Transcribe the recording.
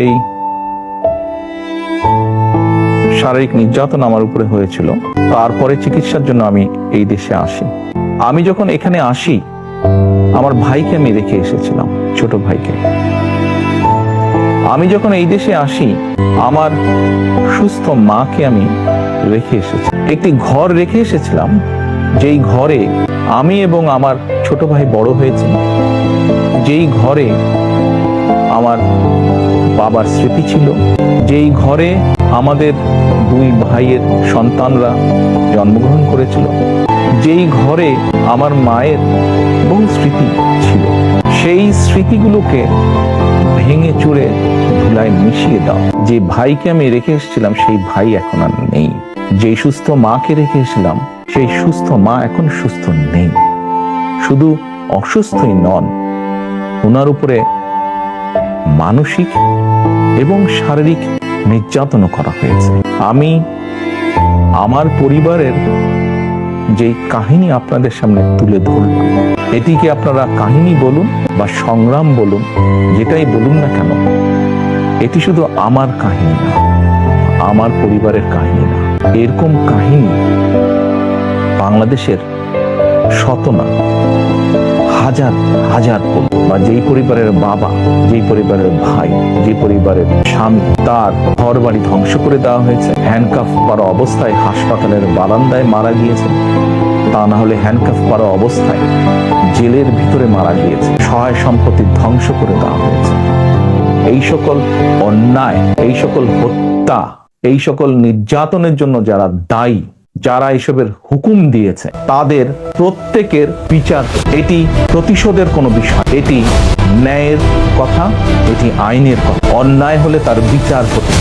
এই শারীরিক নির্যাতন আমার উপরে হয়েছিল। তারপরে চিকিৎসার জন্য আমি এই দেশে আসি। আমি যখন এখানে আসি, আমার ভাইকে আমি রেখে এসেছিলাম, ছোট ভাইকে। আমি যখন এই দেশে আসি, আমার সুস্থ মাকে আমি রেখে এসেছি। একটি ঘর রেখে এসেছিলাম, যেই ঘরে আমি এবং আমার ছোট ভাই বড় হয়েছে, যেই ঘরে আমার বাবার স্মৃতি ছিল, যেই ঘরে আমাদের দুই ভাইয়ের সন্তানরা জন্মগ্রহণ করেছিল, যেই ঘরে আমার মায়ের বহু স্মৃতি ছিল, সেই স্মৃতিগুলোকে ভেঙে চুরে ধুলায় মিশিয়ে দাও। যে ভাইকে আমি রেখে এসেছিলাম, সেই ভাই এখন আর নেই। যেই সুস্থ মাকে রেখে এসেছিলাম, সেই সুস্থ মা এখন সুস্থ নেই। শুধু অসুস্থই নন, ওনার উপরে মানসিক এবং শারীরিক নির্যাতনও করা হয়েছে। আমি আমার পরিবারের যে কাহিনী আপনাদের সামনে তুলে ধরলাম, এটিকে আপনারা কাহিনী বলুন বা সংগ্রাম বলুন, যেটাই বলুন না কেন, এটি শুধু আমার কাহিনী না, আমার পরিবারের কাহিনী না। এরকম কাহিনী বাংলাদেশের শত না, হাজার হাজার বা যেই পরিবারের বাবা, যেই পরিবারের ভাই, যে পরিবারের স্বামী, তার ঘর বাড়ি ধ্বংস করে দেওয়া হয়েছে, হ্যান্ডকাফ করা অবস্থায় হাসপাতালের বারান্দায় মারা গিয়েছে, তা না হলে হ্যান্ডকাফ করা অবস্থায় জেলের ভিতরে মারা গিয়েছে, সহায় সম্পত্তি ধ্বংস করে দেওয়া হয়েছে। এই সকল অন্যায়, এই সকল হত্যা, এই সকল নির্যাতনের জন্য যারা দায়ী, যারা এসবের হুকুম দিয়েছে, তাদের প্রত্যেকের বিচার। এটি প্রতিশোধের কোনো বিষয়, এটি ন্যায়ের কথা, এটি আইনের কথা। অন্যায় হলে তার বিচার হতে